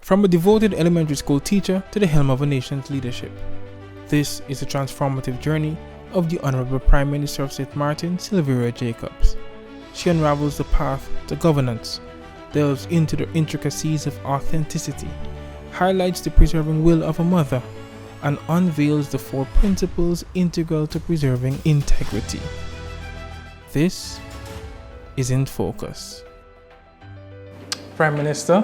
From a devoted elementary school teacher to the helm of a nation's leadership. This is the transformative journey of the Honorable Prime Minister of St.Maarten, Silveria Jacobs. She unravels the path to governance, delves into the intricacies of authenticity, highlights the persevering will of a mother, and unveils the 4 principles integral to preserving integrity. This is In Focus. Prime Minister,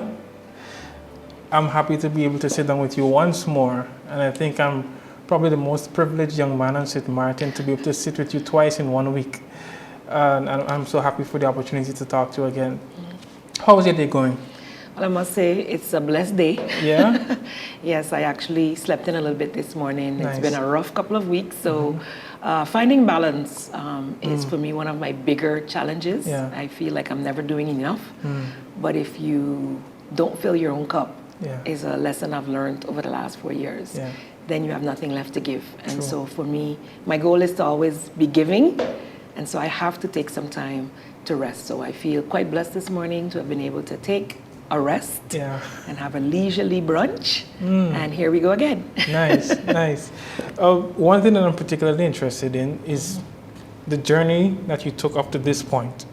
I'm happy to be able to sit down with you once more, and I think I'm probably the most privileged young man on St.Maarten to be able to sit with you twice in 1 week. And I'm so happy for the opportunity to talk to you again. How is your day going? Well, I must say it's a blessed day. Yeah? Yes, I actually slept in a little bit this morning. Nice. It's been a rough couple of weeks, so finding balance is for me one of my bigger challenges. Yeah. I feel like I'm never doing enough, but if you don't fill your own cup, is a lesson I've learned over the last 4 years. Yeah. Then you have nothing left to give. And True. so for me, my goal is to always be giving, and so I have to take some time to rest. So I feel quite blessed this morning to have been able to take a rest and have a leisurely brunch, and here we go again. Nice, nice. One thing that I'm particularly interested in is the journey that you took up to this point.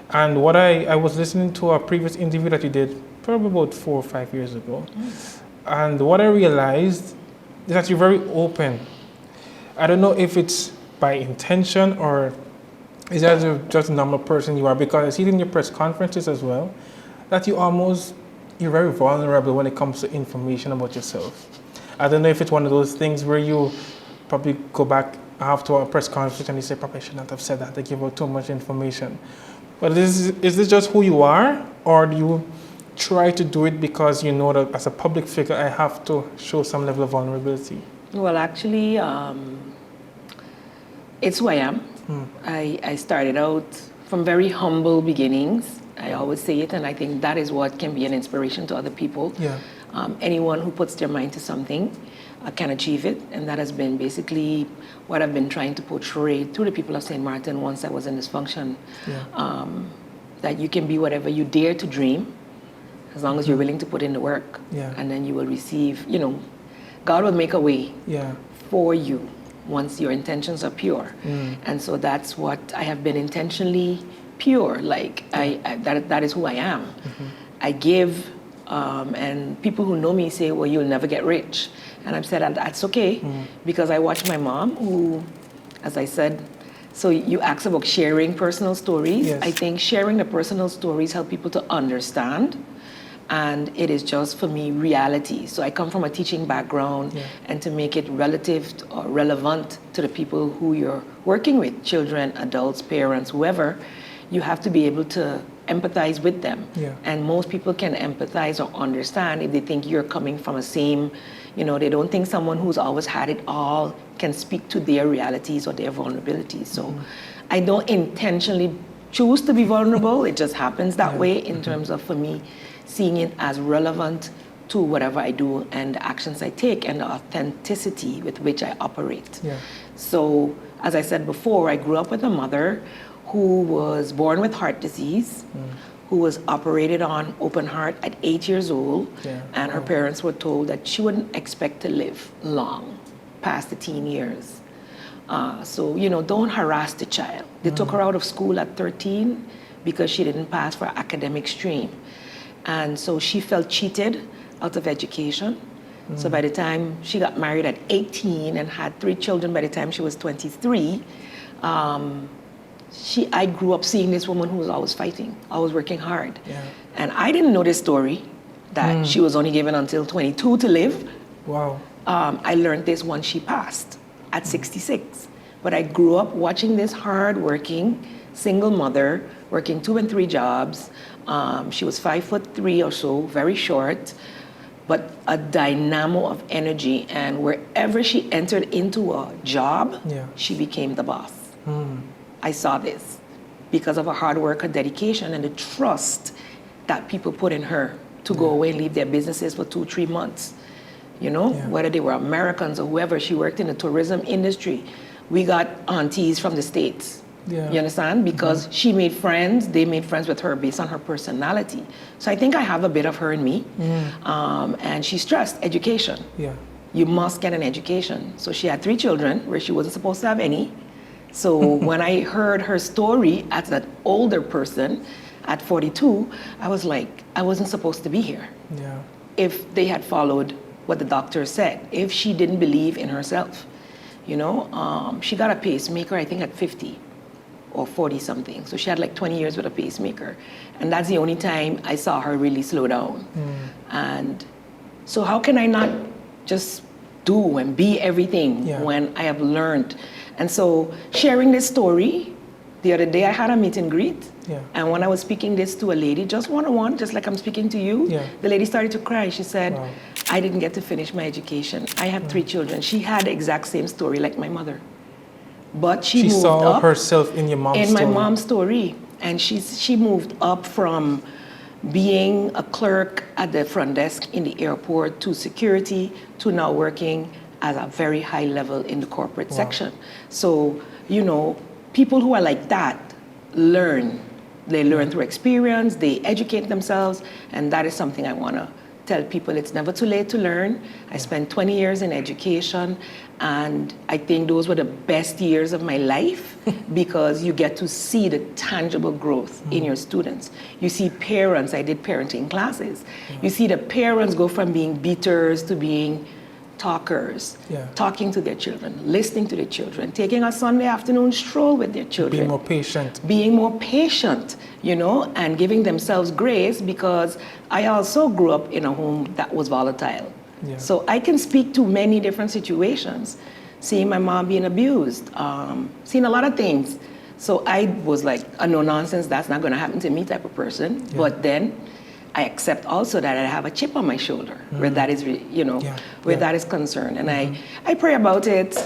And what I was listening to a previous interview that you did probably about 4 or 5 years ago, and what I realized is that you're very open. I don't know if it's by intention or is that just a normal person you are, because I see it in your press conferences as well, that you're very vulnerable when it comes to information about yourself. I don't know if it's one of those things where you probably go back after a press conference and you say, probably I should not have said that, they give out too much information. But is this just who you are, or do you try to do it because you know that as a public figure I have to show some level of vulnerability? Well, actually, it's who I am. I started out from very humble beginnings. I always say it, and I think that is what can be an inspiration to other people. Yeah. Anyone who puts their mind to something can achieve it, and that has been basically what I've been trying to portray to the people of St.Maarten once I was in this function. Yeah. That you can be whatever you dare to dream, as long as you're willing to put in the work. Yeah. And then you will receive, God will make a way for you once your intentions are pure. And so that's what I have been intentionally pure. Like that is who I am. I give, and people who know me say, well, you'll never get rich. And I've said that's okay, because I watched my mom who, as I said, so you asked about sharing personal stories. Yes. I think sharing the personal stories help people to understand, and it is just, for me, reality. So I come from a teaching background, and to make it relative or relevant to the people who you're working with, children, adults, parents, whoever, you have to be able to empathize with them. Yeah. And most people can empathize or understand if they think you're coming from a same, they don't think someone who's always had it all can speak to their realities or their vulnerabilities. So I don't intentionally choose to be vulnerable. It just happens that way in terms of, for me, seeing it as relevant to whatever I do and the actions I take and the authenticity with which I operate. Yeah. So, as I said before, I grew up with a mother who was born with heart disease, who was operated on open heart at 8 years old, and her parents were told that she wouldn't expect to live long past the teen years. So, don't harass the child. They took her out of school at 13 because she didn't pass for academic stream. And so she felt cheated out of education. So by the time she got married at 18 and had 3 children by the time she was 23, I grew up seeing this woman who was always fighting, always working hard. Yeah. And I didn't know this story, that she was only given until 22 to live. Wow. I learned this once she passed at 66. But I grew up watching this hard-working single mother working 2 and 3 jobs. She was 5'3" or so, very short, but a dynamo of energy. And wherever she entered into a job, she became the boss. I saw this because of her hard work, her dedication, and the trust that people put in her to go away and leave their businesses for 2-3 months. Whether they were Americans or whoever, she worked in the tourism industry. We got aunties from the States Yeah. You understand? Because she made friends, they made friends with her based on her personality. So I think I have a bit of her in me. And she stressed education. Yeah. You must get an education. So she had 3 children where she wasn't supposed to have any. So when I heard her story as an older person at 42, I was like, I wasn't supposed to be here. Yeah. If they had followed what the doctor said, if she didn't believe in herself. You know, she got a pacemaker, I think at 50 or 40 something. So she had like 20 years with a pacemaker. And that's the only time I saw her really slow down. And so how can I not just do and be everything when I have learned? And so sharing this story, the other day I had a meet and greet. And when I was speaking this to a lady, just one-on-one, just like I'm speaking to you, the lady started to cry. She said, wow, I didn't get to finish my education. I have 3 children. She had the exact same story like my mother. But she moved saw up herself in your mom's story. In my mom's story. And she moved up from being a clerk at the front desk in the airport to security to now working at a very high level in the corporate section. So, you know, people who are like that learn. They learn through experience, they educate themselves, and that is something I want to tell people. It's never too late to learn. I spent 20 years in education, and I think those were the best years of my life because you get to see the tangible growth in your students. You see parents, I did parenting classes. You see the parents go from being beaters to being talkers, talking to their children, listening to their children, taking a Sunday afternoon stroll with their children. Being more patient. Being more patient, you know, and giving themselves grace because I also grew up in a home that was volatile. So I can speak to many different situations. Seeing my mom being abused, seeing a lot of things. So I was like, a no nonsense, that's not going to happen to me type of person. But then I accept also that I have a chip on my shoulder where that is, you know, where that is concerned. And I pray about it,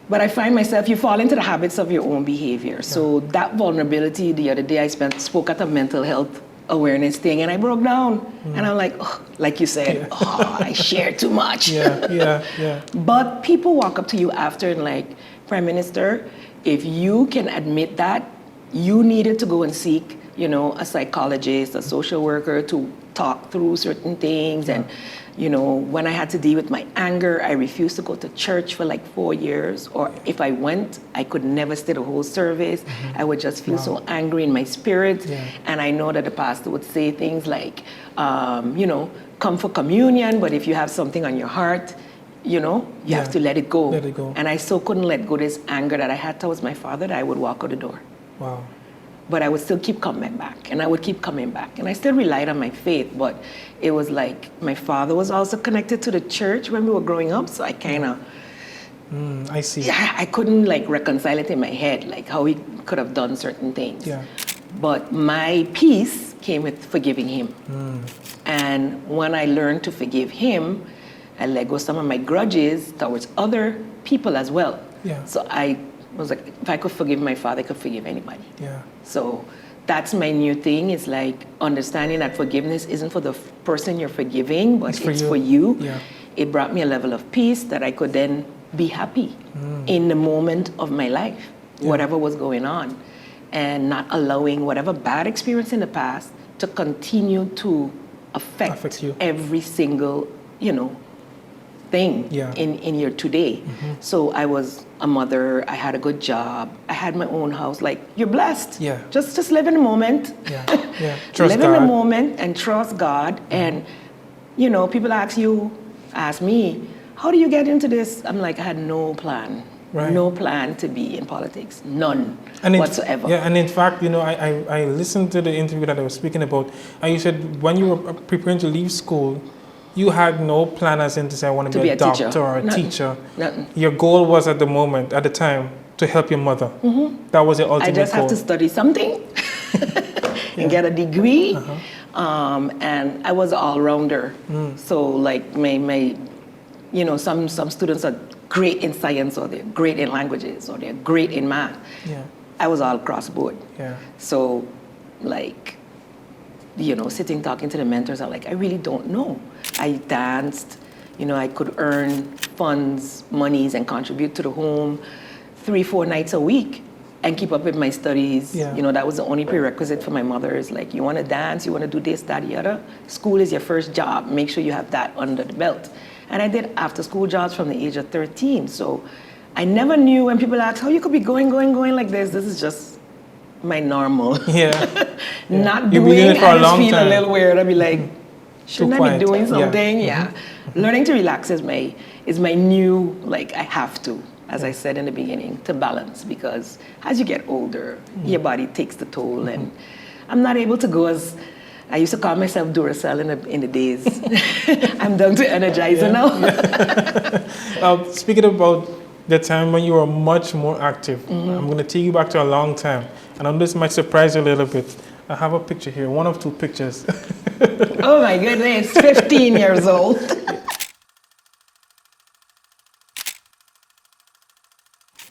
but I find myself, you fall into the habits of your own behavior. So that vulnerability, the other day I spoke at a mental health awareness thing and I broke down. And I'm like, oh, like you said, I shared too much. But people walk up to you after and like, Prime Minister, if you can admit that, you needed to go and seek, you know, a psychologist, a social worker to talk through certain things. And, you know, when I had to deal with my anger, I refused to go to church for like 4 years. Or if I went, I could never stay the whole service. I would just feel so angry in my spirit. And I know that the pastor would say things like, you know, come for communion, but if you have something on your heart, you know, you have to let it go. And I so couldn't let go this anger that I had towards my father that I would walk out the door. But I would still keep coming back, and I would keep coming back. And I still relied on my faith, but it was like my father was also connected to the church when we were growing up, so I kind of... I see. Yeah, I couldn't like reconcile it in my head, like how he could have done certain things. But my peace came with forgiving him. And when I learned to forgive him, I let go some of my grudges towards other people as well. So I was like, if I could forgive my father, I could forgive anybody. So that's my new thing. It's like understanding that forgiveness isn't for the person you're forgiving, but it's for you. It brought me a level of peace that I could then be happy in the moment of my life, whatever was going on, and not allowing whatever bad experience in the past to continue to affect you. Every single, you know, thing in your today. So I was a mother, I had a good job, I had my own house. Like, you're blessed. Just live in the moment. Trust live God. in the moment and trust God. And, you know, people ask me, how do you get into this? I'm like, I had no plan. No plan to be in politics. None whatsoever. And in fact, you know, I listened to the interview that I was speaking about, and you said when you were preparing to leave school, you had no plan as in to say, I want to be a doctor or a teacher. Your goal was at the time, to help your mother. That was your ultimate goal. I just have to study something and get a degree. And I was an all-rounder. So like my, you know, some students are great in science, or they're great in languages, or they're great in math. I was all across the board. So like, you know, sitting talking to the mentors, I'm like, I really don't know. I danced, you know, I could earn funds, monies, and contribute to the home 3-4 nights a week. and keep up with my studies. Yeah. You know, that was the only prerequisite for my mother is like, you want to dance, you want to do this, that, the other. School is your first job. Make sure you have that under the belt. And I did after school jobs from the age of 13. So I never knew when people ask, how you could be going like this. This is just my normal. Yeah. Not You've been doing, doing it for I a just long feel time. a little weird. I'd be like, shouldn't I quiet. be doing Yeah. something? Yeah. Learning to relax is my new, like, I have to, as I said in the beginning, to balance, because as you get older, your body takes the toll, and I'm not able to go as, I used to call myself Duracell in the days. I'm down to Energizer now. Speaking about the time when you were much more active, I'm going to take you back to a long time. And I know this might surprise you a little bit. I have a picture here, one of two pictures. Oh my goodness, 15 years old.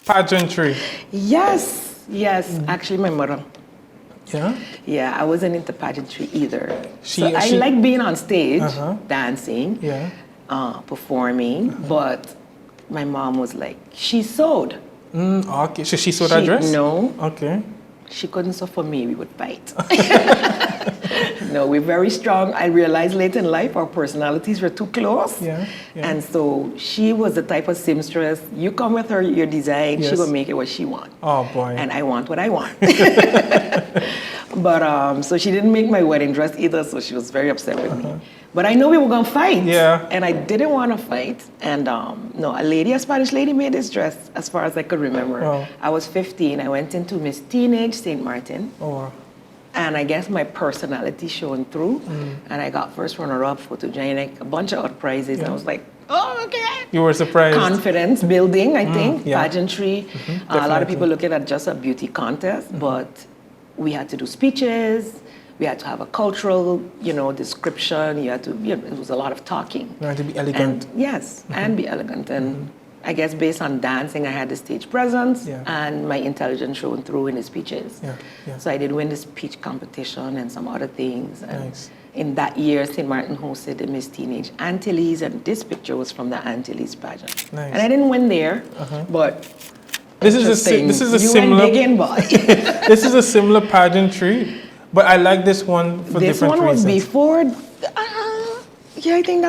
Pageantry. Yes, actually my mother. Yeah? Yeah, I wasn't into pageantry either. She- I she- like being on stage, dancing, Yeah. performing, but my mom was like, she sewed. Okay. So she saw that dress? No, Okay. she couldn't sew for me, we would fight. No, we're very strong. I realized late in life our personalities were too close. Yeah, yeah. And so she was the type of seamstress, you come with her, your design, she Yes. will make it what she wants. Oh, boy. And I want what I want. But so she didn't make my wedding dress either, so she was very upset with me. But I know we were gonna fight. Yeah. And I didn't want to fight. And no, a Spanish lady made this dress as far as I could remember. Wow. I was 15. I went into Miss Teenage St.Maarten. Oh, wow. And I guess my personality shone through. And I got first runner-up, photogenic, a bunch of other prizes. And I was like, oh, okay. You were surprised. Confidence building, I think, yeah. pageantry. A lot of people look at it as just a beauty contest, but we had to do speeches. We had to have a cultural, description. You had to, it was a lot of talking. You had to be elegant. And, yes, and be elegant. And I guess based on dancing, I had the stage presence, and my intelligence shone through in the speeches. Yeah, yeah. So I did win the speech competition and some other things. And Nice. in that year, St.Maarten hosted the Miss Teenage Antilles, and this picture was from the Antilles pageant. Nice. And I didn't win there, but This is a similar. Digging, boy. This is a similar pageantry, but I like this one for This different one was reasons. before. Yeah, I think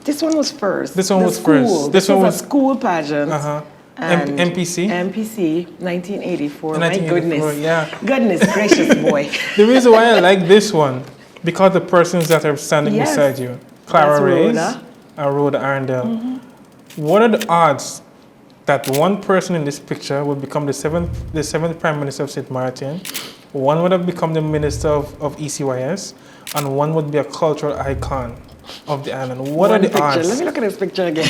this one was first. This one The was school. first. This This one was was- a school pageant. And MPC? MPC, 1984. My 1984, goodness. yeah. Goodness gracious, boy. The reason why I like this one, because the persons that are standing Yes. beside you, Clara That's Reyes Rhoda. and Rhoda Arndale. What are the odds that one person in this picture would become the seventh Prime Minister of St. Maarten, one would have become the Minister of ECYS, and one would be a cultural icon of the island? What are the odds? Let me look at this picture again.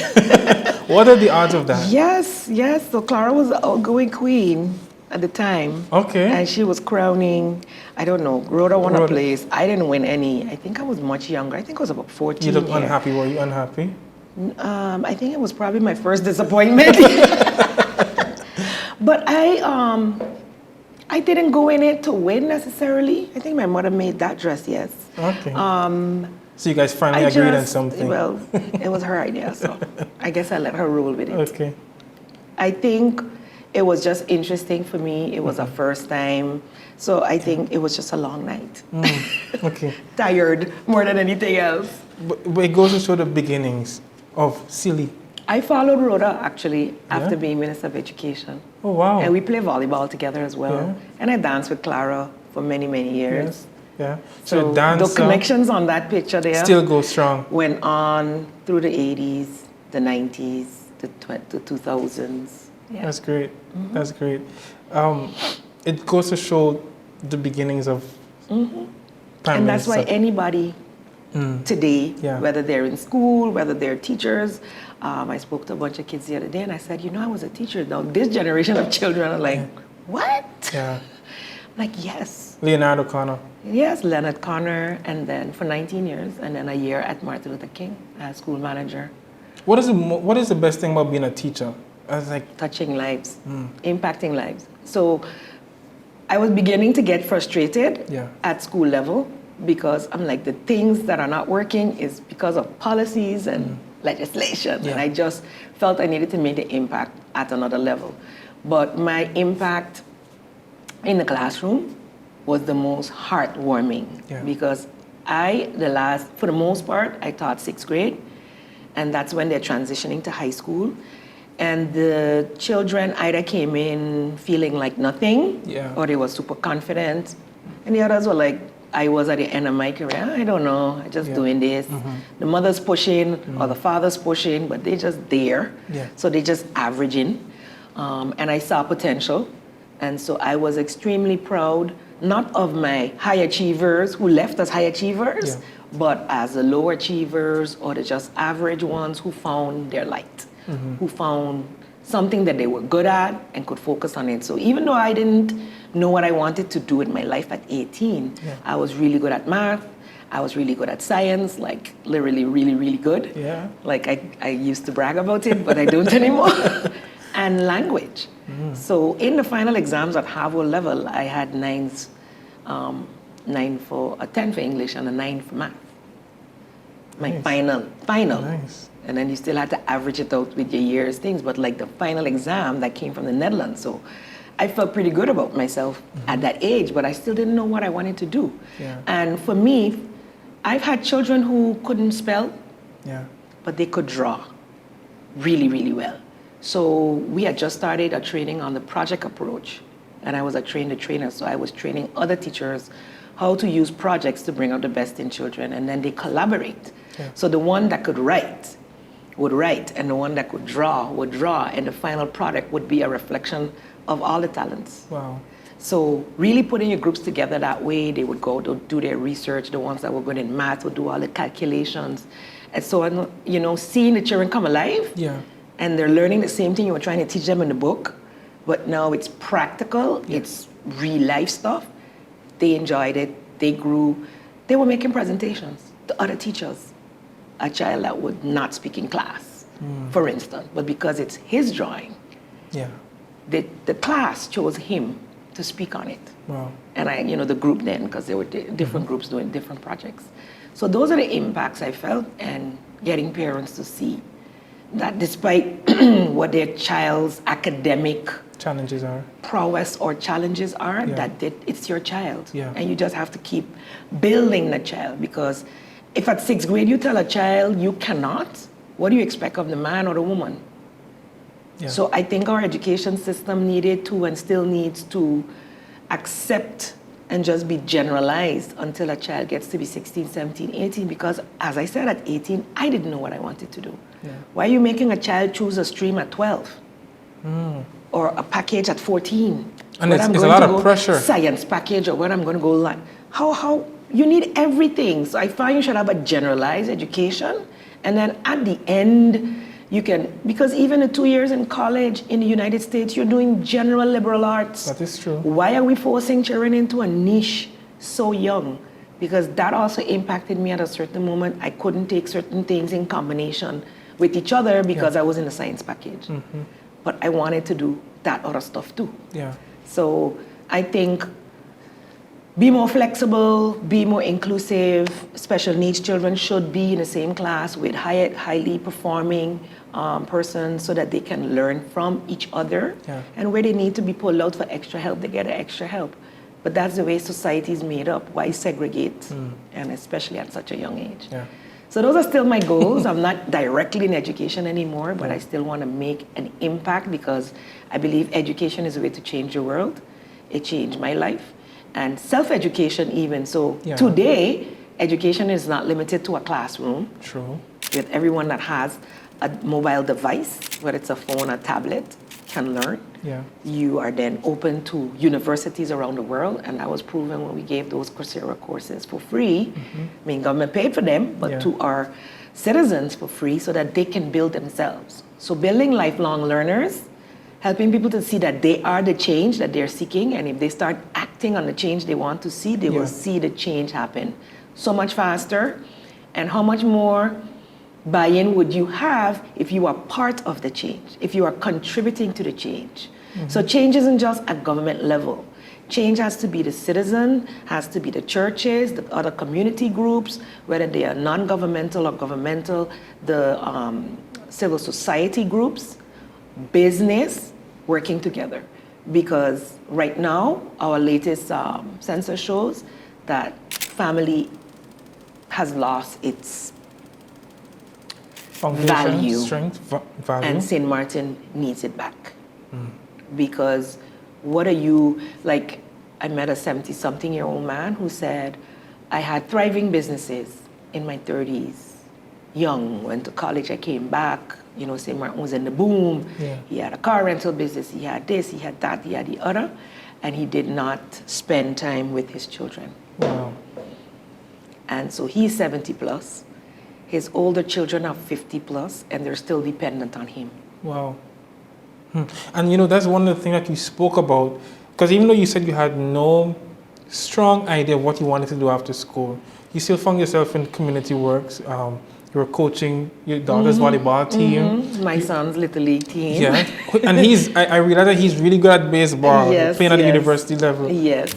What are the odds of that? Yes. So Clara was the outgoing queen at the time. Okay. And she was crowning, I don't know, Rhoda won a Rhoda. place. I didn't win any. I think I was much younger. I think I was about 14. You look here. unhappy. Were you unhappy? I think it was probably my first disappointment. But I didn't go in it to win necessarily. I think my mother made that dress, yes. Okay. So you guys finally agreed on something. Well, it was her idea, so I guess I let her roll with it. Okay. I think it was just interesting for me. It was a first time. So I think it was just a long night. Okay. Tired more than anything else. But it goes to show the beginnings of Silly. I followed Rhoda actually after being Minister of Education. Oh, wow. And we play volleyball together as well. Yeah. And I danced with Clara for many, many years. Yes. Yeah. So So dance the connections on that picture there still go strong. went on through the 80s, the 90s, the 2000s. Yeah. That's great. That's great. It goes to show the beginnings of Prime And that's why Minister. anybody today, Yeah. whether they're in school, whether they're teachers, I spoke to a bunch of kids the other day and I said, I was a teacher. Now this generation of children are like, what? Yeah. I'm like, yes. Leonardo Connor. Yes, Leonard Connor, and then for 19 years, and then a year at Martin Luther King as school manager. What is the best thing about being a teacher? I was like, Touching lives, impacting lives. So I was beginning to get frustrated at school level because I'm like, the things that are not working is because of policies and legislation. Yeah. And I just felt I needed to make the impact at another level. But my impact in the classroom was the most heartwarming because for the most part, I taught 6th grade, and that's when they're transitioning to high school. And the children either came in feeling like nothing, or they were super confident, and the others were like, I was at the end of my career, I don't know, I'm just doing this. The mother's pushing or the father's pushing, but they're just there. So they're just averaging. And I saw potential. And so I was extremely proud, not of my high achievers who left as high achievers, but as the low achievers or the just average ones who found their light, who found something that they were good at and could focus on it. So even though I didn't know what I wanted to do in my life at 18, I was really good at math. I was really good at science, like literally really, really good. Like I used to brag about it, but I don't anymore. And language. So in the final exams at Harvard level, I had 9s, 9 for a 10 for English and a 9 for math. My final. Nice. And then you still had to average it out with your year's things, but like the final exam that came from the Netherlands. So I felt pretty good about myself at that age, but I still didn't know what I wanted to do. And for me, I've had children who couldn't spell, but they could draw really, really well. So we had just started a training on the project approach, and I was a trainer, so I was training other teachers how to use projects to bring out the best in children, and then they collaborate. So the one that could write would write, and the one that could draw would draw, and the final product would be a reflection of all the talents. Wow. So really putting your groups together that way, they would go to do their research, the ones that were good in math would do all the calculations. And so, you know, seeing the children come alive, and they're learning the same thing you were trying to teach them in the book, but now it's practical, it's real life stuff. They enjoyed it, they grew. They were making presentations to other teachers. A child that would not speak in class, for instance, but because it's his drawing, the class chose him to speak on it. Wow. And the group then, because there were different groups doing different projects. So those are the impacts I felt, and getting parents to see that despite what their child's academic challenges are, prowess or challenges are, that it's your child. And you just have to keep building the child, because if at 6th grade you tell a child you cannot, what do you expect of the man or the woman? So I think our education system needed to and still needs to accept and just be generalized until a child gets to be 16, 17, 18, because as I said, at 18, I didn't know what I wanted to do. Why are you making a child choose a stream at 12? Or a package at 14? And it's a lot of pressure. Science package, or where I'm going to go learn. How you need everything. So I find you should have a generalized education, and then at the end, you can, because even the 2 years in college in the United States, you're doing general liberal arts. That is true. Why are we forcing children into a niche so young? Because that also impacted me at a certain moment. I couldn't take certain things in combination with each other because I was in the science package. But I wanted to do that other stuff too. So I think be more flexible, be more inclusive. Special needs children should be in the same class with highly performing persons, so that they can learn from each other. And where they need to be pulled out for extra help, they get extra help. But that's the way society is made up. Why segregate? And especially at such a young age. So those are still my goals. I'm not directly in education anymore, but I still want to make an impact, because I believe education is a way to change the world. It changed my life. And self-education even. So today, education is not limited to a classroom. True. With everyone that has a mobile device, whether it's a phone or tablet, can learn. You are then open to universities around the world, and that was proven when we gave those Coursera courses for free. I mean, government paid for them, but to our citizens for free, so that they can build themselves. So building lifelong learners, helping people to see that they are the change that they're seeking, and if they start acting on the change they want to see, they will see the change happen so much faster. And how much more buy-in would you have if you are part of the change, if you are contributing to the change? So change isn't just at government level. Change has to be the citizen, has to be the churches, the other community groups, whether they are non-governmental or governmental, the civil society groups, business, working together. because right now, our latest census shows that family has lost its Foundation, value, strength, value. and St. Maarten needs it back. Because what are you, like, I met a 70-something-year-old man who said, I had thriving businesses in my 30s, young, went to college, I came back, you know, St. Maarten was in the boom. Yeah. He had a car rental business, he had this, he had that, he had the other, and he did not spend time with his children. Wow. And so he's 70 plus. His older children are 50 plus, and they're still dependent on him. Wow. And you know, that's one of the things that you spoke about, because even though you said you had no strong idea of what you wanted to do after school, you still found yourself in community works. You were coaching your daughter's volleyball team. My son's little league team. Yeah. And I realized that he's really good at baseball, Yes, playing at the yes. university level. Yes.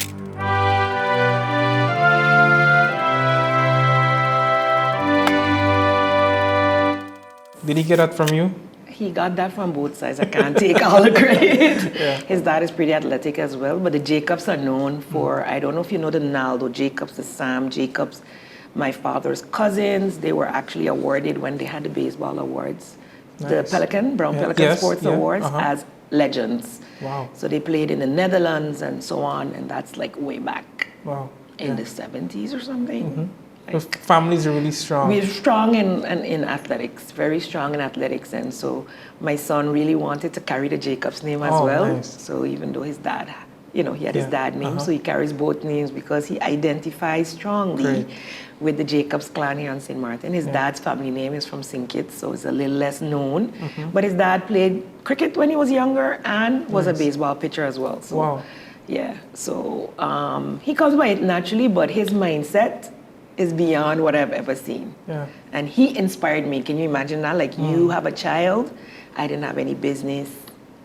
Did he get that from you? He got that from both sides. I can't take all the credit. Yeah. His dad is pretty athletic as well, but the Jacobs are known for, I don't know if you know the Naldo Jacobs, the Sam Jacobs, my father's cousins. They were actually awarded when they had the baseball awards, the Nice. Brown Pelican Sports Awards as legends. Wow. So they played in the Netherlands and so on, and that's like way back Wow. in the 70s or something. The families are really strong. We're strong in athletics, very strong in athletics, and so my son really wanted to carry the Jacobs name as well. Nice. So even though his dad, you know, he had his Yeah. dad name, so he carries both names because he identifies strongly Great. with the Jacobs clan here on St. Maarten. His dad's family name is from St. Kitts, so it's a little less known. But his dad played cricket when he was younger and was a baseball pitcher as well. So, Wow. yeah, so he comes by it naturally, but his mindset is beyond what I've ever seen. Yeah. And he inspired me. Can you imagine that? Like, you have a child. I didn't have any business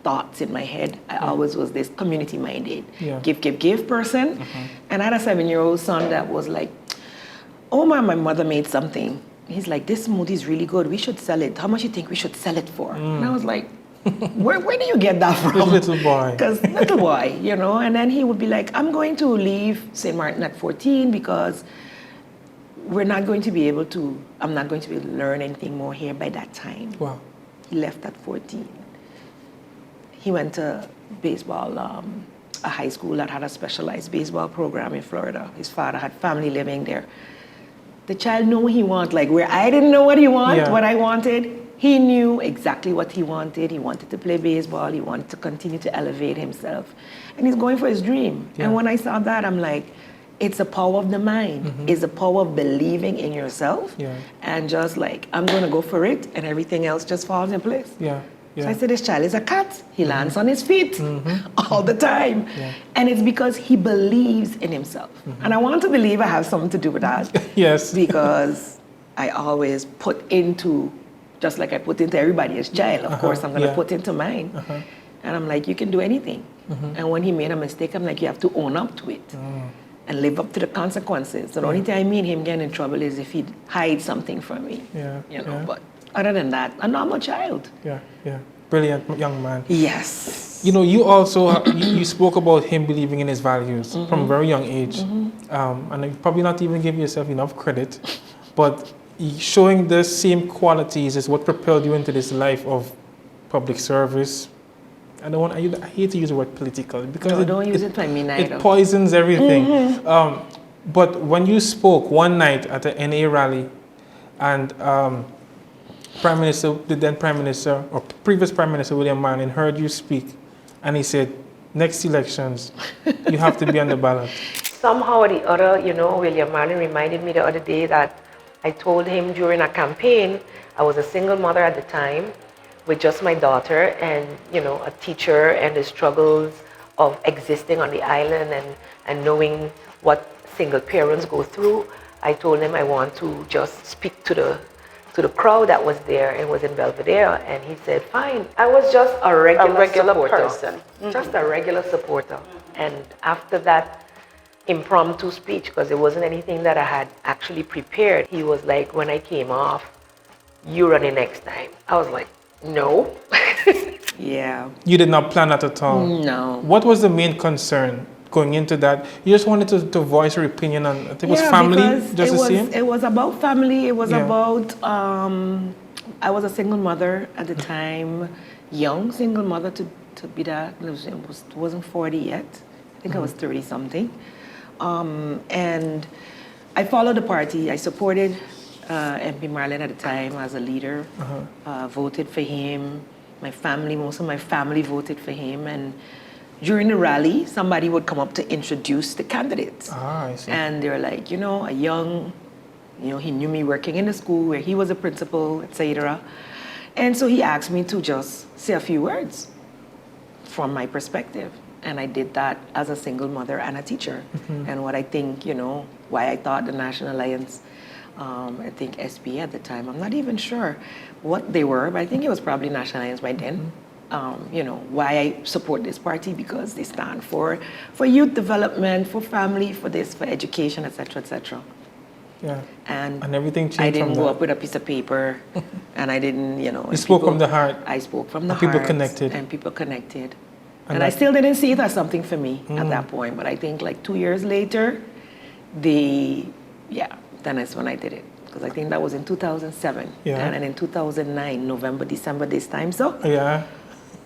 thoughts in my head. I always was this community-minded, Yeah. give person. And I had a 7-year-old son that was like, oh, my mother made something. He's like, this smoothie is really good. We should sell it. How much you think we should sell it for? And I was like, where do you get that from? This little boy. Because little boy, you know. And then he would be like, I'm going to leave St. Maarten at 14 because I'm not going to be able to learn anything more here by that time. Wow. He left at 14. He went to baseball, a high school that had a specialized baseball program in Florida. His father had family living there. The child knew what he wanted, like where I didn't know what he wanted, what I wanted. He knew exactly what he wanted. He wanted to play baseball. He wanted to continue to elevate himself. And he's going for his dream. Yeah. And when I saw that, I'm like, it's the power of the mind. It's the power of believing in yourself. Yeah. And just like, I'm going to go for it, and everything else just falls in place. Yeah. Yeah. So I said, this child is a cat. He lands on his feet all the time. Yeah. And it's because he believes in himself. And I want to believe I have something to do with that. Yes. Because I always put into, just like I put into everybody as child, of course, I'm going to put into mine. And I'm like, you can do anything. And when he made a mistake, I'm like, you have to own up to it. And live up to the consequences. So the only time I mean him getting in trouble is if he hides something from me. Yeah. You know, but other than that, a normal child. Yeah. Yeah. Brilliant young man. Yes. You know, you also you spoke about him believing in his values from a very young age, and you probably not even give yourself enough credit, but showing the same qualities is what propelled you into this life of public service. I hate to use the word political because don't use it for me neither. It poisons everything. But when you spoke one night at the NA rally, and the then Prime Minister, or previous Prime Minister William Manning heard you speak, and he said, next elections, you have to be on the ballot. Somehow or the other, you know, William Manning reminded me the other day that I told him during a campaign, I was a single mother at the time, with just my daughter and, you know, a teacher and the struggles of existing on the island and knowing what single parents go through. I told him I want to just speak to the crowd that was there and was in Belvedere, and he said, fine. I was just a regular supporter, person. just a regular supporter. And after that impromptu speech, because it wasn't anything that I had actually prepared, he was like, when I came off, you running next time. I was like, no. Yeah. You did not plan that at all? No. What was the main concern going into that? You just wanted to voice your opinion on, I think it was family, because just the same? it was about family. It was Yeah. about, I was a single mother at the time, young single mother to be that. Wasn't 40 yet. I think I was 30 something. And I followed the party. I supported MP Marlin at the time as a leader, voted for him. My family, most of my family voted for him. And during the rally, somebody would come up to introduce the candidates. Ah, I see. And they were like, a young, he knew me working in the school where he was a principal, etc. And so he asked me to just say a few words from my perspective. And I did that as a single mother and a teacher. And what I think, why I thought the National Alliance, I think SB at the time, I'm not even sure what they were, but I think it was probably National Alliance by then. Why I support this party, because they stand for youth development, for family, for this, for education, etc., etc. Yeah. And everything changed. I didn't from go that. up with a piece of paper, and I didn't, You spoke from the heart. I spoke from the And heart. people connected. And people connected. And I still didn't see it as something for me at that point. But I think like 2 years later, then that's when I did it. Because I think that was in 2007. Yeah. And then in 2009, November, December, this time. So Yeah.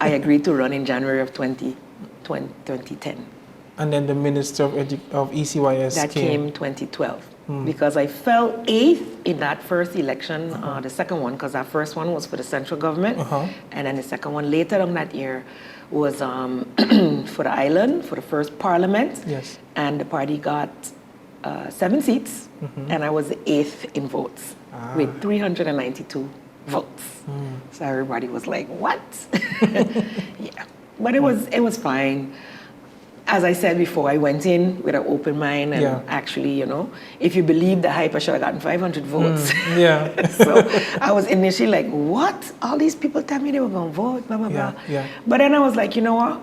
I agreed to run in January of 2010. And then the Minister of ECYS That came 2012. Because I fell 8th in that first election, the second one, because that first one was for the central government. And then the second one later on that year was for the island, for the first parliament. Yes. And the party got 7 seats, and I was the 8th in votes with 392 votes. So everybody was like, what? Yeah, but it was fine. As I said before, I went in with an open mind, and actually, if you believe the hype, I should have gotten 500 votes. Yeah. So I was initially like, what? All these people tell me they were going to vote, blah, blah, blah. Yeah. But then I was like, you know what?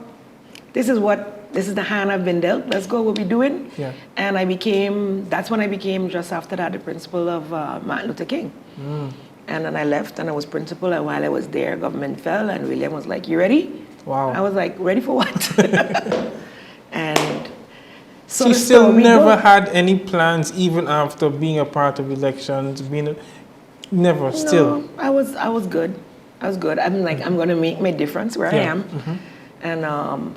This is the hand I've been dealt. Let's go, what we're doing. Yeah. And that's when I became, just after that, the principal of Martin Luther King. And then I left, and I was principal, and while I was there, government fell, and William was like, you ready? Wow. I was like, ready for what? And so you still never had any plans, even after being a part of elections, never, still? No, I was good. I'm like, I'm going to make my difference where I am. And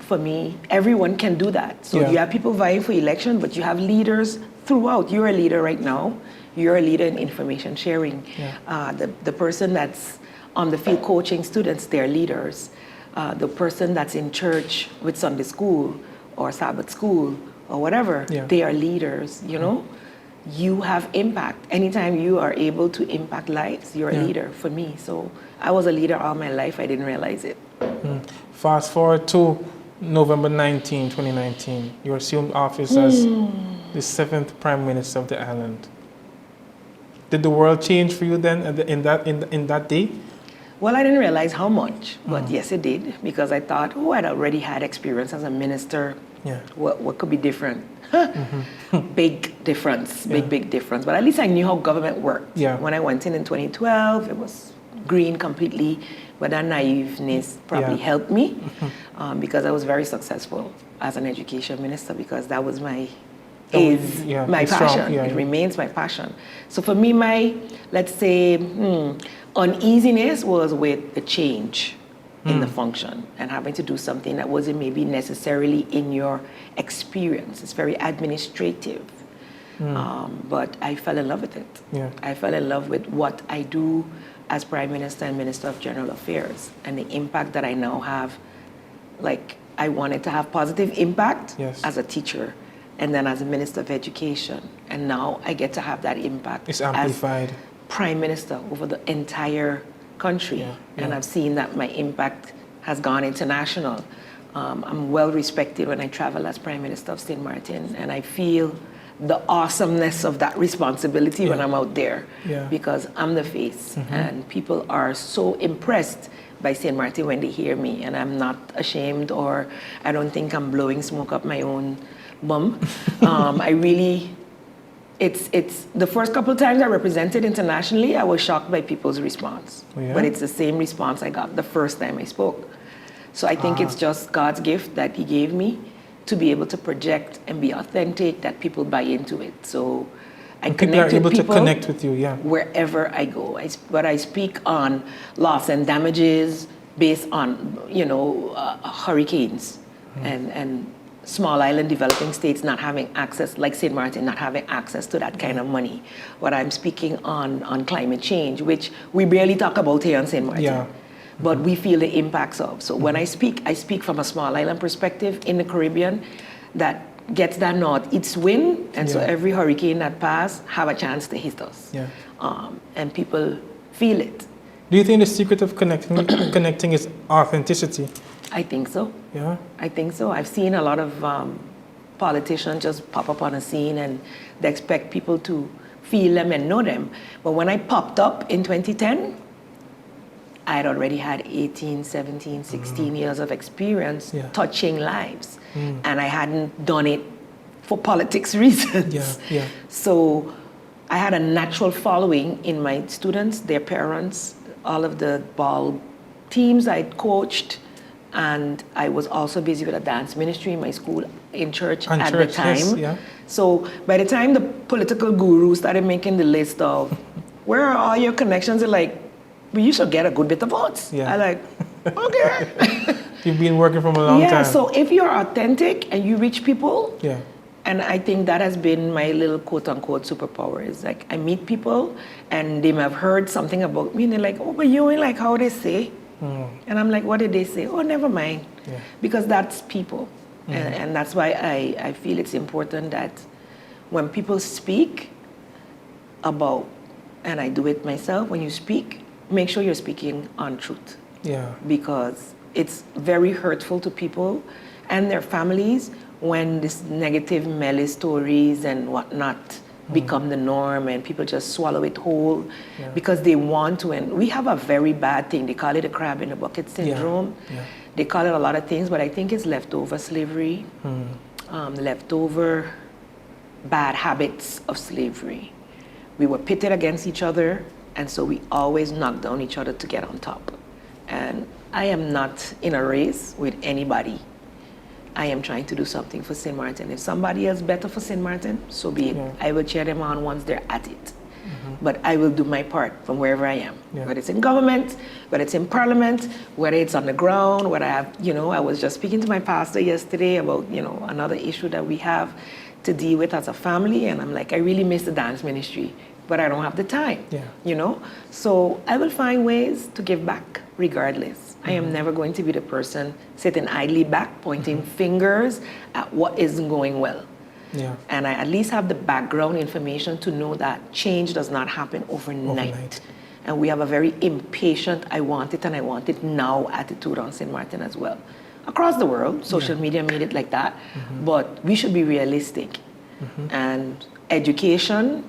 for me, everyone can do that. So you have people vying for election, but you have leaders throughout. You're a leader right now. You're a leader in information sharing. The person that's on the field coaching students, they're leaders. The person that's in church with Sunday school or Sabbath school or whatever, they are leaders, You have impact. Anytime you are able to impact lives, you're a leader for me. So I was a leader all my life. I didn't realize it. Fast forward to November 19, 2019. You assumed office as the 7th Prime Minister of the island. Did the world change for you then in that day? Well, I didn't realize how much, but yes, it did, because I thought, I'd already had experience as a minister. What could be different? Big difference, big difference. But at least I knew how government worked. When I went in 2012, it was green completely, but that naiveness probably helped me because I was very successful as an education minister, because that was my passion. It remains my passion. So for me, my, let's say, uneasiness was with the change in the function and having to do something that wasn't maybe necessarily in your experience. It's very administrative. But I fell in love with it. I fell in love with what I do as Prime Minister and Minister of General Affairs, and the impact that I now have. Like, I wanted to have positive impact as a teacher, and then as a Minister of Education. And now I get to have that impact. It's amplified. As Prime Minister over the entire country. And I've seen that my impact has gone international. I'm well respected when I travel as Prime Minister of St.Maarten, and I feel the awesomeness of that responsibility when I'm out there, because I'm the face, and people are so impressed by St.Maarten when they hear me, and I'm not ashamed, or I don't think I'm blowing smoke up my own bum. I really, it's the first couple of times I represented internationally, I was shocked by people's response, but it's the same response I got the first time I spoke. So I think it's just God's gift that He gave me to be able to project and be authentic, that people buy into it. So I connect with people to connect with you, wherever I go. But I speak on loss and damages based on, hurricanes and small island developing states not having access, like St. Maarten, not having access to that kind of money. But I'm speaking on climate change, which we barely talk about here on St. Maarten. Yeah. But we feel the impacts of. So when I speak from a small island perspective in the Caribbean that gets that northeast wind, and so every hurricane that passes have a chance to hit us. Yeah. And people feel it. Do you think the secret of connecting is authenticity? I think so. Yeah. I think so. I've seen a lot of politicians just pop up on a scene and they expect people to feel them and know them. But when I popped up in 2010, I had already had 18, 17, 16 years of experience touching lives. And I hadn't done it for politics reasons. Yeah. So I had a natural following in my students, their parents, all of the ball teams I'd coached. And I was also busy with a dance ministry in my school, in church at the time. Yes, yeah. So by the time the political gurus started making the list of where are all your connections, they're like, well, you should get a good bit of votes. Yeah. I'm like, okay. You've been working from a long time. Yeah, so if you're authentic and you reach people, Yeah. and I think that has been my little quote-unquote superpower. Is like I meet people and they may have heard something about me and they're like, oh, but you ain't like how they say. And I'm like, what did they say? Oh, never mind. Yeah. Because that's people. And that's why I feel it's important that when people speak about, and I do it myself, when you speak, make sure you're speaking on truth. Yeah. Because it's very hurtful to people and their families when this negative melee stories and whatnot become the norm and people just swallow it whole because they want to. And we have a very bad thing. They call it a crab in a bucket syndrome. Yeah. They call it a lot of things, but I think it's leftover slavery, leftover bad habits of slavery. We were pitted against each other, and so we always knocked down each other to get on top. And I am not in a race with anybody. I am trying to do something for St. Maarten. If somebody else better for St. Maarten, so be it. I will cheer them on once they're at it. But I will do my part from wherever I am. Whether it's in government, whether it's in parliament, whether it's on the ground, whether I have, I was just speaking to my pastor yesterday about, another issue that we have to deal with as a family. And I'm like, I really miss the dance ministry, but I don't have the time, So I will find ways to give back regardless. I am never going to be the person sitting idly back, pointing fingers at what isn't going well. Yeah. And I at least have the background information to know that change does not happen overnight. And we have a very impatient, I want it and I want it now attitude on St. Maarten as well. Across the world, social media made it like that, but we should be realistic. And education,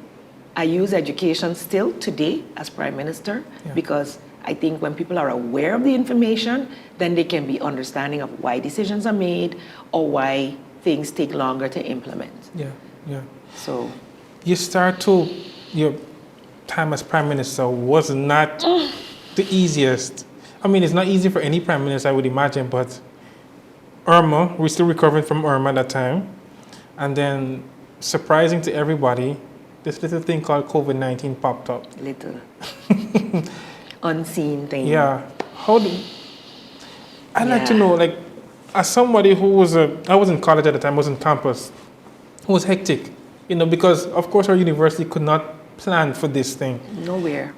I use education still today as Prime Minister because I think when people are aware of the information, then they can be understanding of why decisions are made or why things take longer to implement. Yeah. So your time as Prime Minister was not the easiest. I mean, it's not easy for any Prime Minister, I would imagine, but Irma, we're still recovering from Irma at that time. And then, surprising to everybody, this little thing called COVID-19 popped up. Little. Unseen thing. Yeah. I'd like to know, as somebody who was I was in college at the time, I was in campus, it was hectic, because of course our university could not plan for this thing. Nowhere.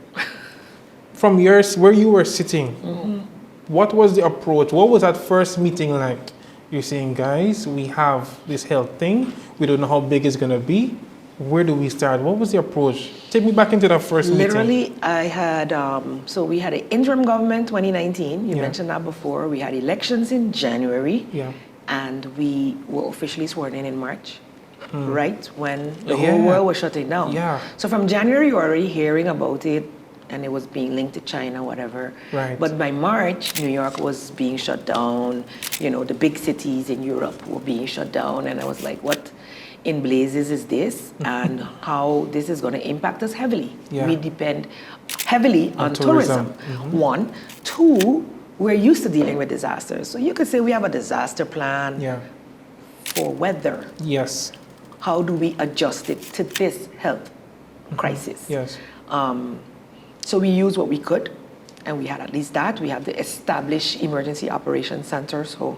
From where you were sitting, what was the approach? What was that first meeting like? You're saying, guys, we have this health thing. We don't know how big it's going to be. Where do we start? What was the approach? Take me back into that first meeting. Literally, I had, so we had an interim government 2019. You mentioned that before. We had elections in January. And we were officially sworn in March, right? When the whole world was shutting down. So from January, you're already hearing about it. And it was being linked to China, whatever. Right. But by March, New York was being shut down. The big cities in Europe were being shut down. And I was like, what in blazes is this? And how this is going to impact us heavily. We depend heavily on tourism. One. Two, we're used to dealing with disasters. So you could say we have a disaster plan Yeah. for weather. Yes. How do we adjust it to this health crisis? Yes. So we used what we could, and we had at least that. We have the established emergency operations center, so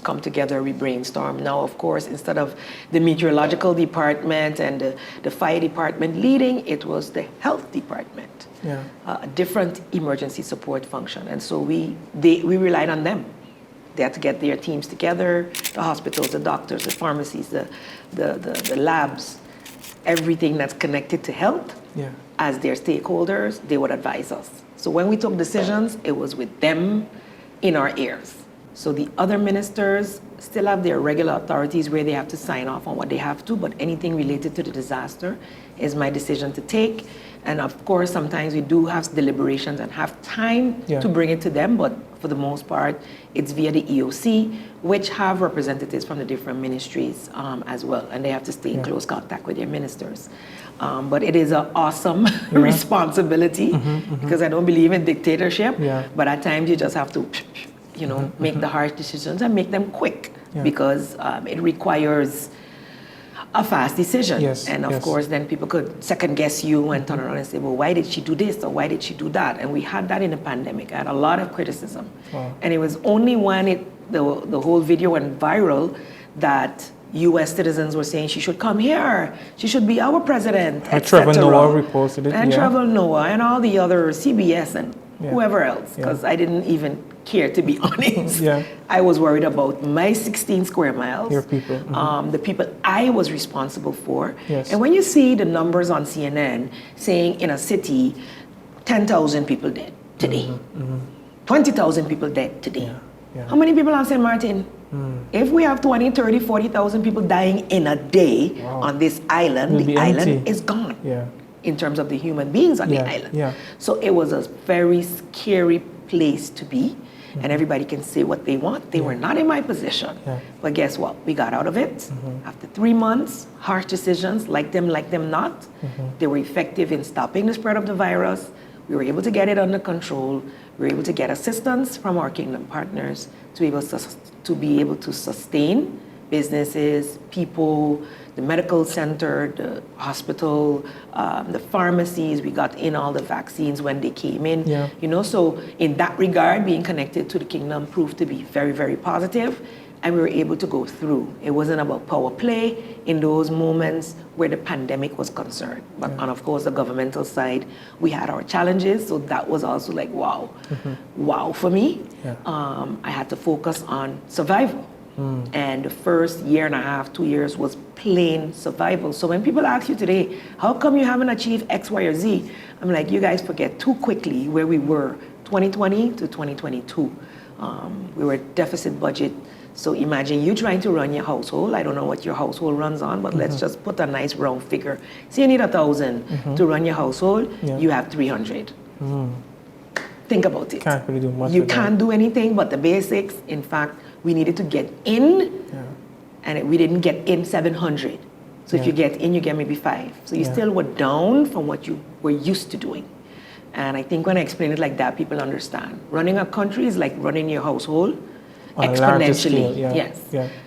come together, we brainstorm. Now, of course, instead of the meteorological department and the fire department leading, it was the health department, Yeah. a different emergency support function. And so we relied on them. They had to get their teams together, the hospitals, the doctors, the pharmacies, the labs, everything that's connected to health. Yeah. As their stakeholders, they would advise us. So when we took decisions, it was with them in our ears. So the other ministers still have their regular authorities where they have to sign off on what they have to, but anything related to the disaster is my decision to take. And of course, sometimes we do have deliberations and have time to bring it to them, but for the most part, it's via the EOC, which have representatives from the different ministries as well, and they have to stay in close contact with their ministers. But it is an awesome responsibility because I don't believe in dictatorship, but at times you just have to make the hard decisions and make them quick because it requires a fast decision. Yes, and of course, then people could second guess you and turn around and say, well, why did she do this or why did she do that? And we had that in the pandemic. I had a lot of criticism. Wow. And it was only when the whole video went viral that U.S. citizens were saying she should come here, she should be our president, and Trevor Noah reposted it. And Trevor Noah and all the other CBS and whoever else, because I didn't even care, to be honest. I was worried about my 16 square miles, your people. The people I was responsible for. Yes. And when you see the numbers on CNN saying in a city, 10,000 people dead today, 20,000 people dead today. How many people on St.Maarten? If we have 20, 30, 40,000 people dying in a day on this island, the island is gone. In terms of the human beings on the island. So it was a very scary place to be, and everybody can say what they want. They were not in my position. But guess what? We got out of it. After 3 months, harsh decisions, like them not. They were effective in stopping the spread of the virus. We were able to get it under control. We were able to get assistance from our kingdom partners to be able to sustain businesses, people, the medical center, the hospital, the pharmacies. We got in all the vaccines when they came in. So in that regard, being connected to the kingdom proved to be very, very positive, and we were able to go through. It wasn't about power play in those moments where the pandemic was concerned. But on, of course, the governmental side, we had our challenges, so that was also like, wow, wow for me. I had to focus on survival. And the first year and a half, 2 years was plain survival. So when people ask you today, how come you haven't achieved X, Y, or Z? I'm like, you guys forget too quickly where we were 2020 to 2022. We were deficit budget. So imagine you trying to run your household. I don't know what your household runs on, but let's just put a nice round figure. Say you need 1,000 to run your household, you have 300. Think about it. Can't really do much. You can't do anything but the basics. In fact, we needed to get in, and we didn't get in 700. So if you get in, you get maybe 5. So you still were down from what you were used to doing. And I think when I explain it like that, people understand. Running a country is like running your household exponentially. Yes.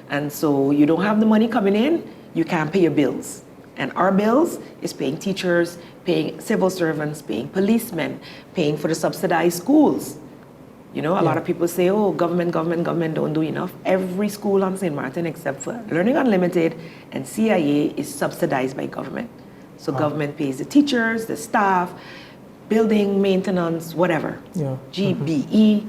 And so you don't have the money coming in, you can't pay your bills. And our bills is paying teachers, paying civil servants, paying policemen, paying for the subsidized schools. A lot of people say, oh, government don't do enough. Every school on St.Maarten, except for Learning Unlimited and CIA, is subsidized by government. So government pays the teachers, the staff, building, maintenance, whatever. GBE,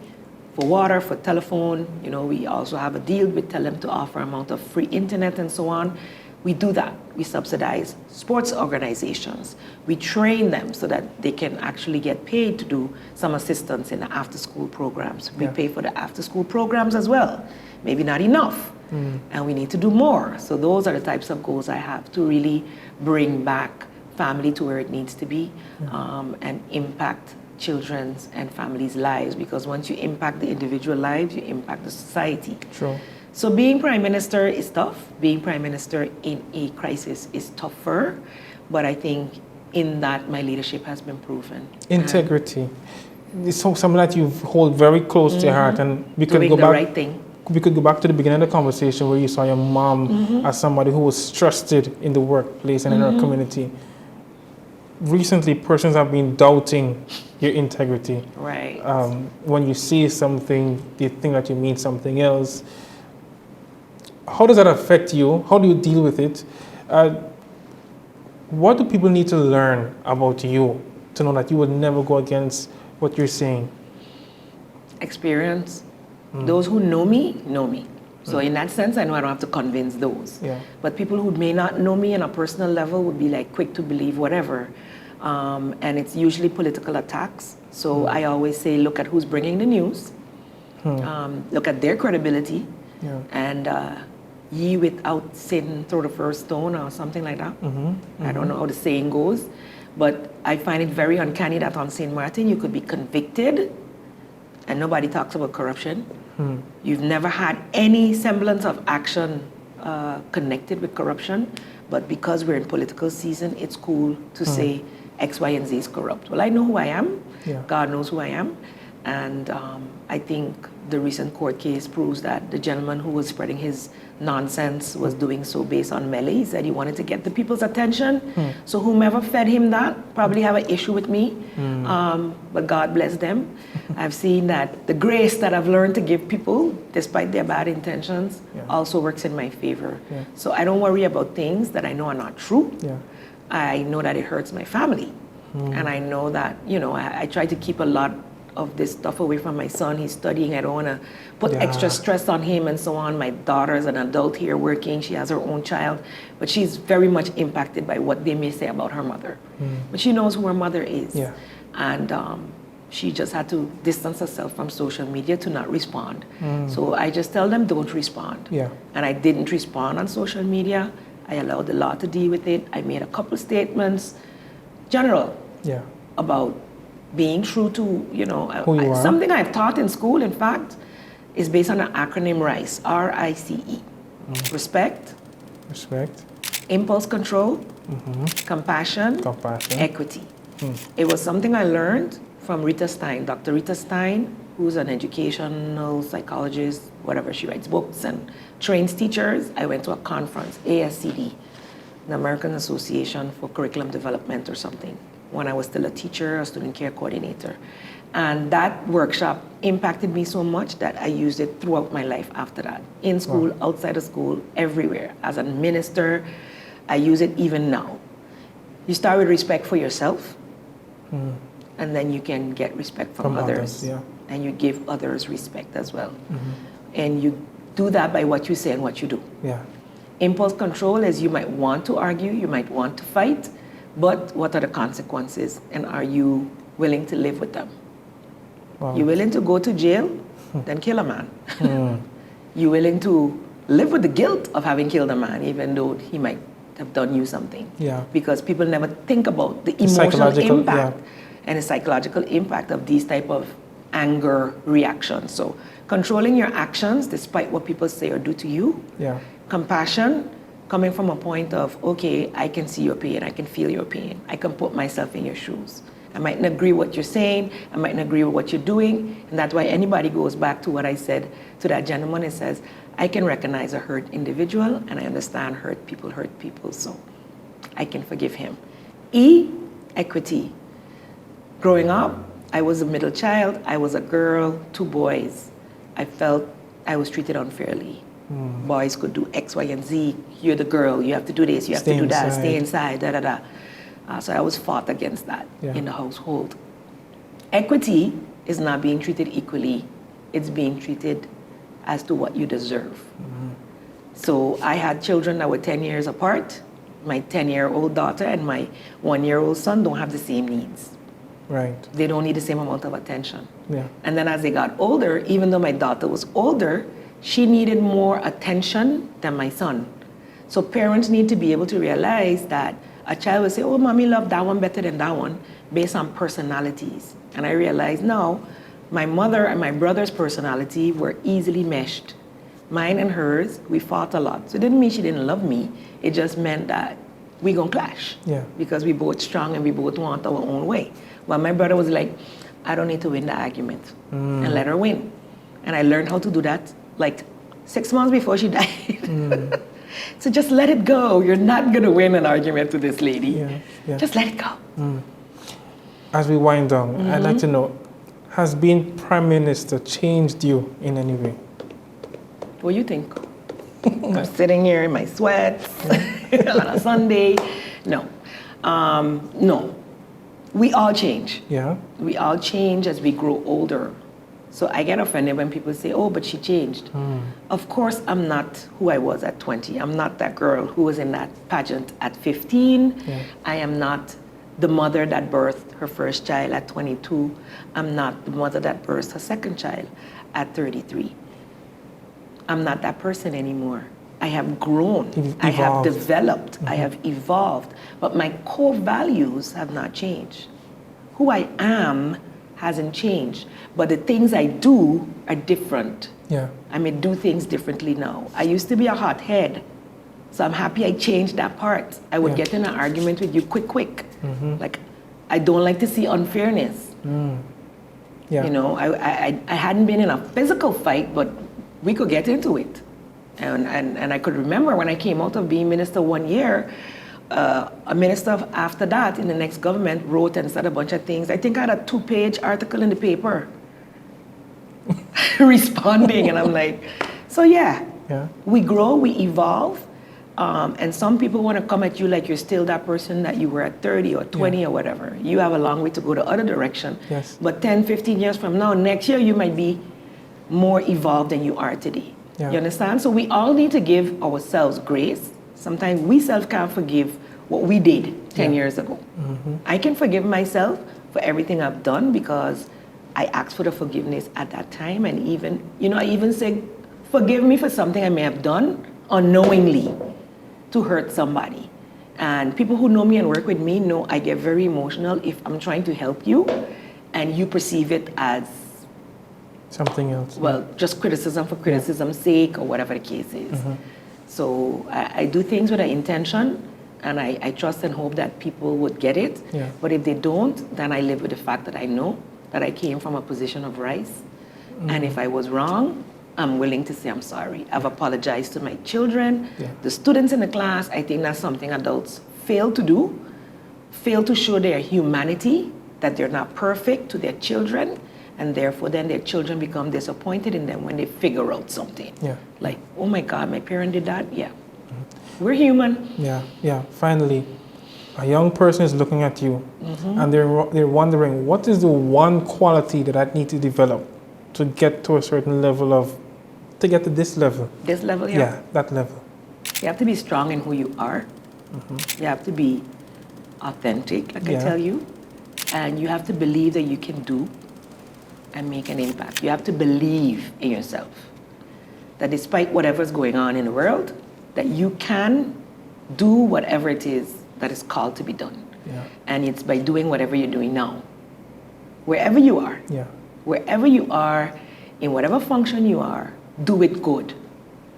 for water, for telephone. We also have a deal with them to offer amount of free internet and so on. We do that. We subsidize sports organizations. We train them so that they can actually get paid to do some assistance in the after-school programs. We pay for the after-school programs as well. Maybe not enough, and we need to do more. So those are the types of goals I have to really bring back family to where it needs to be, and impact children's and families' lives. Because once you impact the individual lives, you impact the society. True. So being prime minister is tough. Being prime minister in a crisis is tougher. But I think in that my leadership has been proven. Integrity. it's something that you hold very close to your heart, and we could Doing go the back. right thing. We could go back to the beginning of the conversation where you saw your mom as somebody who was trusted in the workplace and in our community. Recently, persons have been doubting your integrity. Right. When you see something, they think that you mean something else. How does that affect you? How do you deal with it? What do people need to learn about you to know that you would never go against what you're saying? Experience. Those who know me, know me. So in that sense, I know I don't have to convince those. Yeah. But people who may not know me on a personal level would be like quick to believe whatever. And it's usually political attacks. So I always say, look at who's bringing the news. Look at their credibility. Yeah. And ye without sin throw the first stone or something like that. I don't know how the saying goes. But I find it very uncanny that on St.Maarten you could be convicted and nobody talks about corruption. You've never had any semblance of action connected with corruption, but because we're in political season, it's cool to say X, Y, and Z is corrupt. Well, I know who I am. Yeah. God knows who I am. And I think the recent court case proves that the gentleman who was spreading his nonsense was doing so based on melee. He said he wanted to get the people's attention. So whomever fed him that probably have an issue with me. But God bless them. I've seen that the grace that I've learned to give people, despite their bad intentions, also works in my favor. Yeah. So I don't worry about things that I know are not true. Yeah. I know that it hurts my family. And I know that, I try to keep a lot of this stuff away from my son. He's studying. I don't want to put extra stress on him and so on. My daughter's an adult here working. She has her own child. But she's very much impacted by what they may say about her mother. But she knows who her mother is. Yeah. And she just had to distance herself from social media to not respond. So I just tell them, don't respond. Yeah. And I didn't respond on social media. I allowed the law to deal with it. I made a couple statements, general, about being true to, Who you are. something I've taught in school, in fact, is based on an acronym RICE, R-I-C-E. Respect, impulse control, compassion, equity. It was something I learned from Rita Stein, Dr. Rita Stein, who's an educational psychologist, whatever, she writes books and trains teachers. I went to a conference, ASCD, the American Association for Curriculum Development or something, when I was still a teacher, a student care coordinator. And that workshop impacted me so much that I used it throughout my life after that. In school, outside of school, everywhere. As a minister, I use it even now. You start with respect for yourself, and then you can get respect from others. And you give others respect as well. And you do that by what you say and what you do. Impulse control is you might want to argue, you might want to fight, but what are the consequences, and are you willing to live with them? You willing to go to jail? Then kill a man. You willing to live with the guilt of having killed a man, even though he might have done you something? Because people never think about the emotional impact and the psychological impact of these type of anger reactions. So controlling your actions despite what people say or do to you. Compassion, coming from a point of, okay, I can see your pain, I can feel your pain, I can put myself in your shoes. I mightn't agree with what you're saying, I mightn't agree with what you're doing, and that's why anybody goes back to what I said to that gentleman. It says, I can recognize a hurt individual, and I understand hurt people, so I can forgive him. E, equity. Growing up, I was a middle child, I was a girl, 2 boys. I felt I was treated unfairly. Boys could do X, Y, and Z. You're the girl, you have to do this, you have to do that, stay inside, so I always fought against that in the household. Equity is not being treated equally, it's being treated as to what you deserve. So I had children that were 10 years apart. My 10-year-old daughter and my 1-year-old son don't have the same needs. They don't need the same amount of attention. And then as they got older, even though my daughter was older, she needed more attention than my son. So parents need to be able to realize that a child will say, oh, mommy loved that one better than that one, based on personalities. And I realized now, my mother and my brother's personality were easily meshed. Mine and hers, we fought a lot. So it didn't mean she didn't love me. It just meant that we gonna clash. Because we both strong and we both want our own way. Well, my brother was like, I don't need to win the argument, and let her win. And I learned how to do that like 6 months before she died. So just let it go. You're not going to win an argument with this lady. Just let it go. As we wind down, I'd like to know, has being Prime Minister changed you in any way? What do you think? I'm sitting here in my sweats on a Sunday. No. No. We all change. Yeah. We all change as we grow older. So I get offended when people say, oh, but she changed. Of course, I'm not who I was at 20. I'm not that girl who was in that pageant at 15. I am not the mother that birthed her first child at 22. I'm not the mother that birthed her second child at 33. I'm not that person anymore. I have grown. I have developed. I have evolved. But my core values have not changed. Who I am hasn't changed. But the things I do are different. I may do things differently now. I used to be a hothead. So I'm happy I changed that part. I would get in an argument with you quick. Like, I don't like to see unfairness. You know, I hadn't been in a physical fight, but we could get into it. And I could remember when I came out of being minister 1 year, a minister after that in the next government wrote and said a bunch of things. I think I had a 2-page article in the paper responding, and I'm like, so we grow, we evolve, and some people want to come at you like you're still that person that you were at 30 or 20 or whatever. You have a long way to go the other direction. But 10, 15 years from now, next year you might be more evolved than you are today. You understand? So we all need to give ourselves grace. Sometimes we self can't forgive what we did 10 years ago. I can forgive myself for everything I've done because I asked for the forgiveness at that time, and even, you know, I even say, forgive me for something I may have done unknowingly to hurt somebody. And people who know me and work with me know I get very emotional if I'm trying to help you and you perceive it as something else. Well, just criticism for criticism's sake or whatever the case is. So I do things with an intention, and I trust and hope that people would get it. But if they don't, then I live with the fact that I know that I came from a position of rice. And if I was wrong, I'm willing to say I'm sorry. I've apologized to my children, the students in the class. I think that's something adults fail to do, fail to show their humanity, that they're not perfect to their children, and therefore then their children become disappointed in them when they figure out something. Like, oh my God, my parent did that? We're human. Finally, a young person is looking at you and they're wondering, what is the one quality that I need to develop to get to a certain level to get to this level? This level, Yeah, that level. You have to be strong in who you are. You have to be authentic, like I tell you. And you have to believe that you can do and make an impact. You have to believe in yourself. That despite whatever's going on in the world, that you can do whatever it is that is called to be done. And it's by doing whatever you're doing now. Wherever you are. Wherever you are, in whatever function you are, do it good.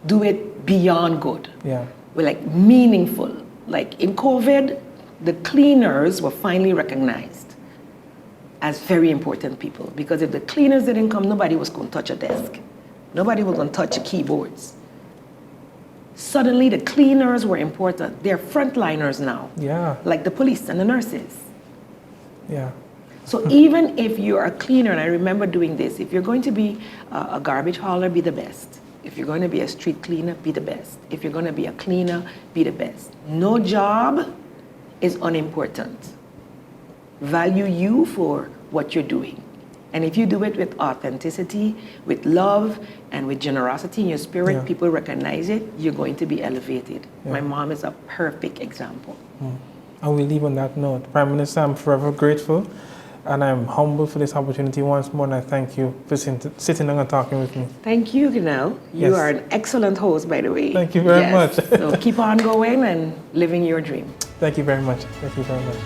Do it beyond good. We're like meaningful. Like in COVID, the cleaners were finally recognized as very important people, because if the cleaners didn't come, nobody was going to touch a desk. Nobody was going to touch the keyboards. Suddenly the cleaners were important. They're frontliners now. Like the police and the nurses. So even if you're a cleaner, and I remember doing this, if you're going to be a garbage hauler, be the best. If you're going to be a street cleaner, be the best. If you're going to be a cleaner, be the best. No job is unimportant. Value you for what you're doing. And if you do it with authenticity, with love, and with generosity in your spirit, people recognize it, you're going to be elevated. My mom is a perfect example. And we leave on that note. Prime Minister, I'm forever grateful, and I'm humbled for this opportunity once more, and I thank you for sitting down and talking with me. Thank you, Ganel. You are an excellent host, by the way. Thank you very much. So keep on going and living your dream. Thank you very much. Thank you very much.